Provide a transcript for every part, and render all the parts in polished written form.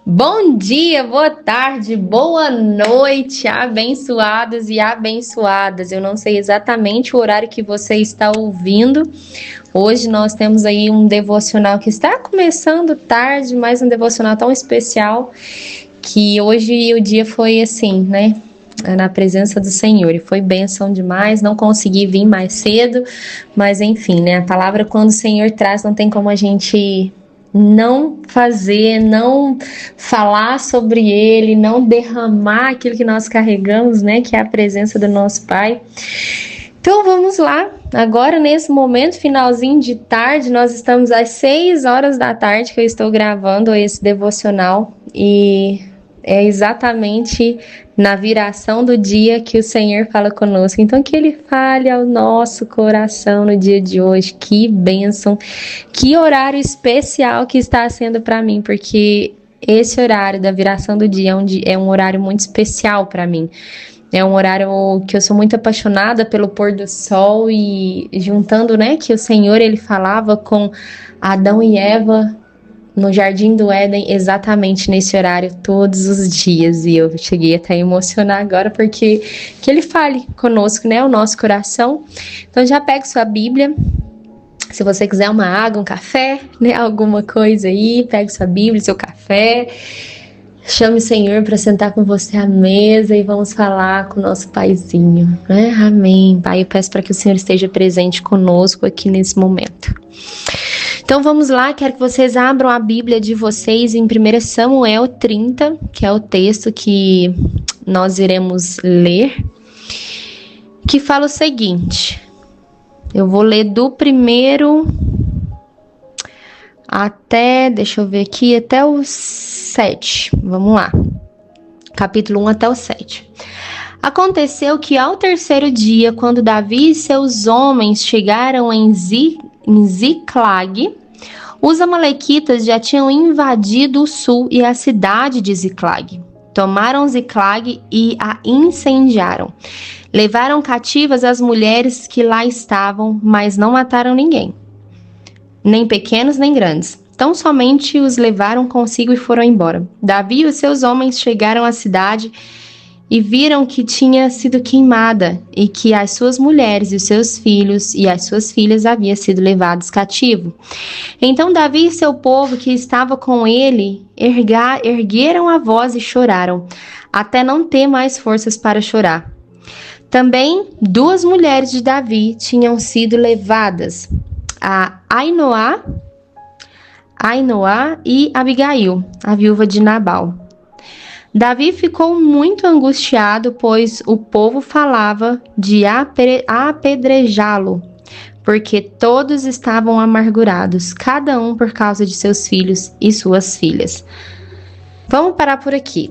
Bom dia, boa tarde, boa noite, abençoados e abençoadas. Eu não sei exatamente o horário que você está ouvindo. Hoje nós temos aí um devocional que está começando tarde, mas um devocional tão especial que hoje o dia foi assim, né? Na presença do Senhor, e foi bênção demais. Não consegui vir mais cedo, mas enfim, né? A palavra, quando o Senhor traz, não tem como a gente não fazer, não falar sobre ele, não derramar aquilo que nós carregamos, né, que é a presença do nosso Pai. Então vamos lá, agora nesse momento, finalzinho de tarde, nós estamos às 6 horas da tarde que eu estou gravando esse devocional, e é exatamente na viração do dia que o Senhor fala conosco. Então que Ele fale ao nosso coração no dia de hoje. Que bênção, que horário especial que está sendo para mim, porque esse horário da viração do dia é um horário muito especial para mim. É um horário que eu sou muito apaixonada pelo pôr do sol, e juntando, né, que o Senhor, Ele falava com Adão e Eva no Jardim do Éden, exatamente nesse horário, todos os dias. E eu cheguei até a emocionar agora, porque que Ele fale conosco, né, o nosso coração. Então já pega sua Bíblia, se você quiser uma água, um café, né, alguma coisa aí, pega sua Bíblia, seu café, chame o Senhor para sentar com você à mesa e vamos falar com o nosso Paizinho, né? Amém. Pai, eu peço para que o Senhor esteja presente conosco aqui nesse momento. Então vamos lá, quero que vocês abram a Bíblia de vocês em 1 Samuel 30, que é o texto que nós iremos ler, que fala o seguinte. Eu vou ler do primeiro até, deixa eu ver aqui, até o 7. Vamos lá. Capítulo 1 até o 7. Aconteceu que ao terceiro dia, quando Davi e seus homens chegaram em Ziclag, os amalequitas já tinham invadido o sul e a cidade de Ziclag. Tomaram Ziclag e a incendiaram. Levaram cativas as mulheres que lá estavam, mas não mataram ninguém, nem pequenos nem grandes. Tão somente os levaram consigo e foram embora. Davi e os seus homens chegaram à cidade e viram que tinha sido queimada, e que as suas mulheres e os seus filhos e as suas filhas haviam sido levados cativo. Então Davi e seu povo que estava com ele ergueram a voz e choraram, até não ter mais forças para chorar. Também 2 mulheres de Davi tinham sido levadas, a Ainoá e Abigail, a viúva de Nabal. Davi ficou muito angustiado, pois o povo falava de apedrejá-lo, porque todos estavam amargurados, cada um por causa de seus filhos e suas filhas. Vamos parar por aqui,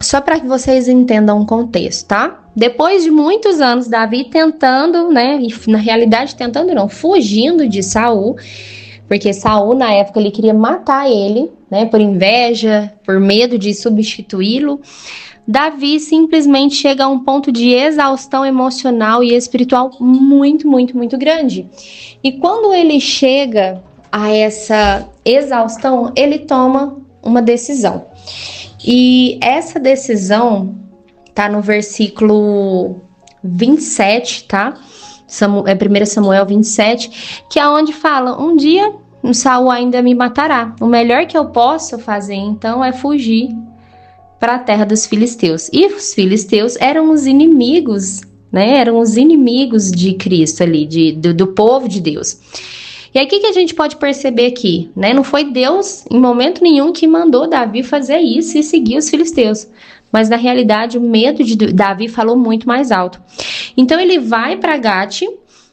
só para que vocês entendam o contexto, tá? Depois de muitos anos, Davi tentando, né, e na realidade tentando não, fugindo de Saul, porque Saul na época ele queria matar ele, né, por inveja, por medo de substituí-lo. Davi simplesmente chega a um ponto de exaustão emocional e espiritual muito, muito, muito grande. E quando ele chega a essa exaustão, ele toma uma decisão. E essa decisão tá no versículo 27, tá? É 1 Samuel 27, que é onde fala: um dia Saul ainda me matará. O melhor que eu posso fazer, então, é fugir para a terra dos filisteus. E os filisteus eram os inimigos, né? Eram os inimigos de Cristo ali, do povo de Deus. E aí, o que a gente pode perceber aqui, né? Não foi Deus, em momento nenhum, que mandou Davi fazer isso e seguir os filisteus. Mas, na realidade, o medo de Davi falou muito mais alto. Então, ele vai para Gate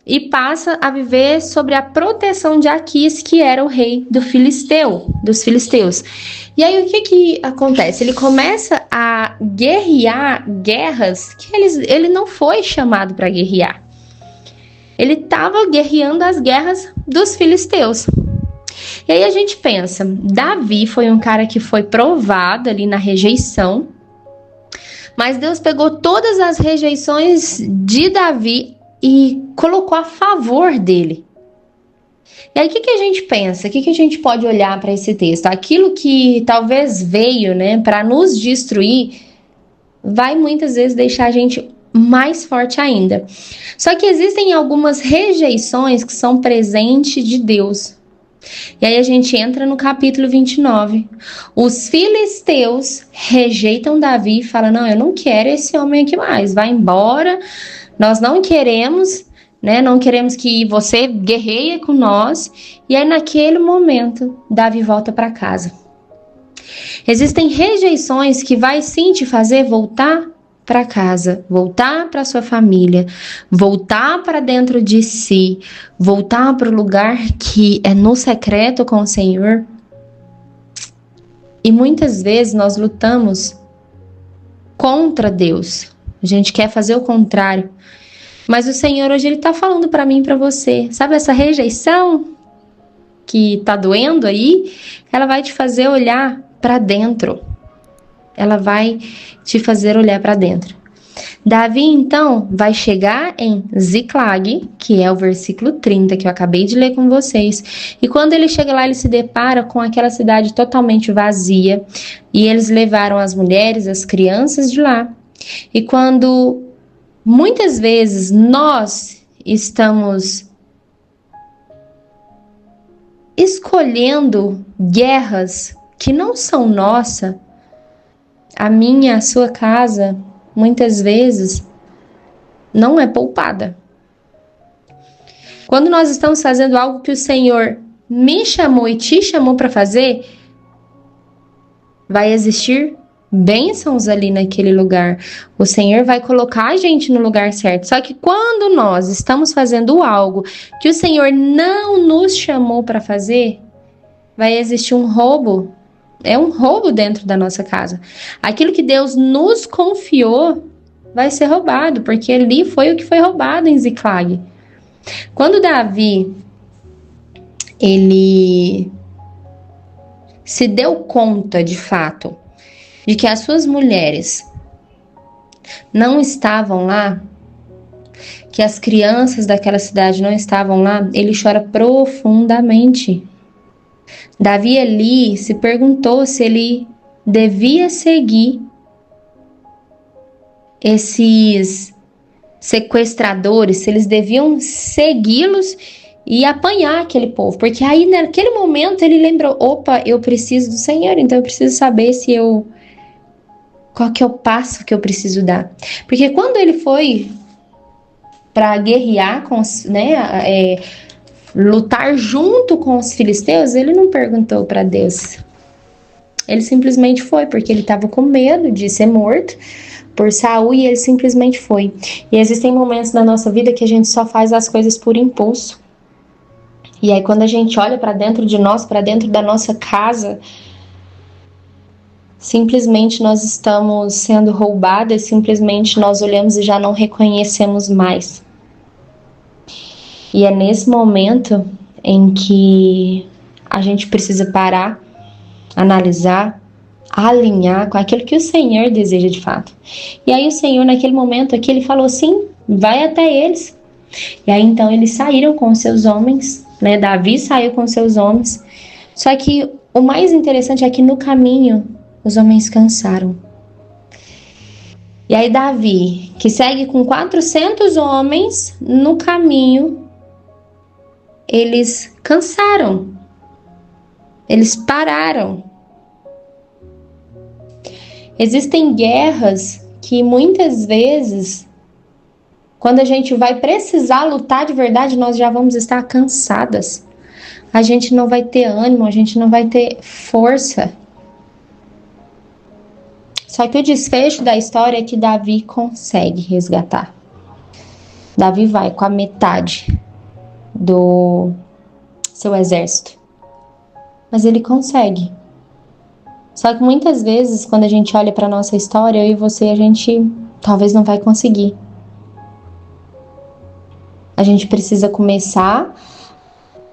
e passa a viver sobre a proteção de Aquis, que era o rei dos filisteus. E aí, o que acontece? Ele começa a guerrear guerras que ele não foi chamado para guerrear. Ele estava guerreando as guerras dos filisteus. E aí a gente pensa, Davi foi um cara que foi provado ali na rejeição, mas Deus pegou todas as rejeições de Davi e colocou a favor dele. E aí, o que a gente pensa? O que a gente pode olhar para esse texto? Aquilo que talvez veio, né, para nos destruir, vai muitas vezes deixar a gente mais forte ainda. Só que existem algumas rejeições que são presentes de Deus. E aí a gente entra no capítulo 29. Os filisteus rejeitam Davi e falam: não, eu não quero esse homem aqui mais, vai embora, nós não queremos, né? Não queremos que você guerreie com nós. E aí naquele momento, Davi volta para casa. Existem rejeições que vai sim te fazer voltar para casa, voltar para sua família, voltar para dentro de si, voltar para o lugar que é no secreto com o Senhor. E muitas vezes nós lutamos contra Deus. A gente quer fazer o contrário. Mas o Senhor hoje ele está falando para mim e para você. Sabe essa rejeição que está doendo aí? Ela vai te fazer olhar para dentro. Ela vai te fazer olhar para dentro. Davi, então, vai chegar em Ziclag, que é o versículo 30 que eu acabei de ler com vocês. E quando ele chega lá, ele se depara com aquela cidade totalmente vazia. E eles levaram as mulheres, as crianças de lá. E quando muitas vezes nós estamos escolhendo guerras que não são nossas, a minha, a sua casa, muitas vezes, não é poupada. Quando nós estamos fazendo algo que o Senhor me chamou e te chamou para fazer, vai existir bênçãos ali naquele lugar. O Senhor vai colocar a gente no lugar certo. Só que quando nós estamos fazendo algo que o Senhor não nos chamou para fazer, vai existir um roubo. É um roubo dentro da nossa casa. Aquilo que Deus nos confiou vai ser roubado, porque ali foi o que foi roubado em Ziclag. Quando Davi, ele se deu conta, de fato, de que as suas mulheres não estavam lá, que as crianças daquela cidade não estavam lá, ele chora profundamente. Davi ali se perguntou se ele devia seguir esses sequestradores, se eles deviam segui-los e apanhar aquele povo. Porque aí naquele momento ele lembrou: opa, eu preciso do Senhor, então eu preciso saber qual que é o passo que eu preciso dar. Porque quando ele foi para guerrear com os, lutar junto com os filisteus, ele não perguntou para Deus. Ele simplesmente foi, porque ele estava com medo de ser morto por Saul, e ele simplesmente foi. E existem momentos na nossa vida que a gente só faz as coisas por impulso. E aí quando a gente olha para dentro de nós, para dentro da nossa casa, simplesmente nós estamos sendo roubadas, simplesmente nós olhamos e já não reconhecemos mais. E é nesse momento em que a gente precisa parar, analisar, alinhar com aquilo que o Senhor deseja de fato. E aí o Senhor, naquele momento aqui, ele falou: sim, vai até eles. E aí então eles saíram com seus homens, né? Davi saiu com seus homens. Só que o mais interessante é que no caminho os homens cansaram. E aí Davi, que segue com 400 homens no caminho, eles cansaram, eles pararam. Existem guerras que muitas vezes, quando a gente vai precisar lutar de verdade, nós já vamos estar cansadas. A gente não vai ter ânimo, a gente não vai ter força. Só que o desfecho da história é que Davi consegue resgatar. Davi vai com a metade do seu exército, mas ele consegue. Só que muitas vezes, quando a gente olha para nossa história, eu e você, a gente talvez não vai conseguir. A gente precisa começar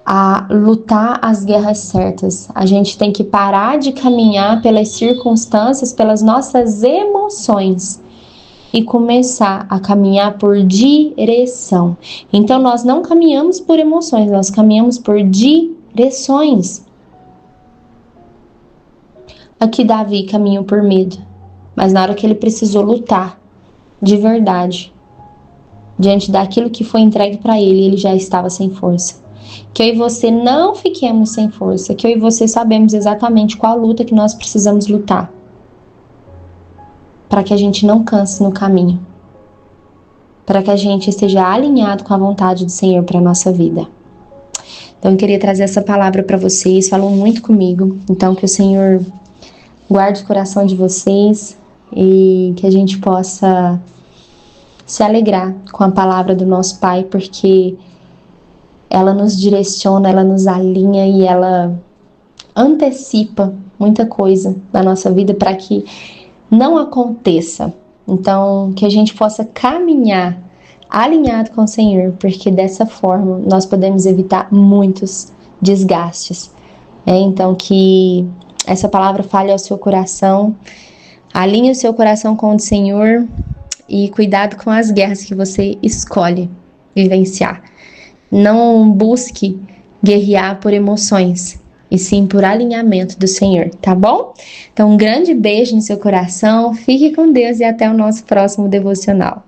a lutar as guerras certas. A gente tem que parar de caminhar pelas circunstâncias, pelas nossas emoções e começar a caminhar por direção. Então nós não caminhamos por emoções, nós caminhamos por direções. Aqui Davi caminhou por medo, mas na hora que ele precisou lutar de verdade, diante daquilo que foi entregue para ele, ele já estava sem força. Que eu e você não fiquemos sem força, que eu e você sabemos exatamente qual luta que nós precisamos lutar, para que a gente não canse no caminho, para que a gente esteja alinhado com a vontade do Senhor para a nossa vida. Então eu queria trazer essa palavra para vocês, falou muito comigo, então que o Senhor guarde o coração de vocês e que a gente possa se alegrar com a palavra do nosso Pai, porque ela nos direciona, ela nos alinha e ela antecipa muita coisa da nossa vida para que não aconteça. Então, que a gente possa caminhar alinhado com o Senhor, porque dessa forma nós podemos evitar muitos desgastes. Então, que essa palavra fale ao seu coração, alinhe o seu coração com o Senhor e cuidado com as guerras que você escolhe vivenciar. Não busque guerrear por emoções, e sim por alinhamento do Senhor, tá bom? Então, um grande beijo no seu coração, fique com Deus e até o nosso próximo devocional.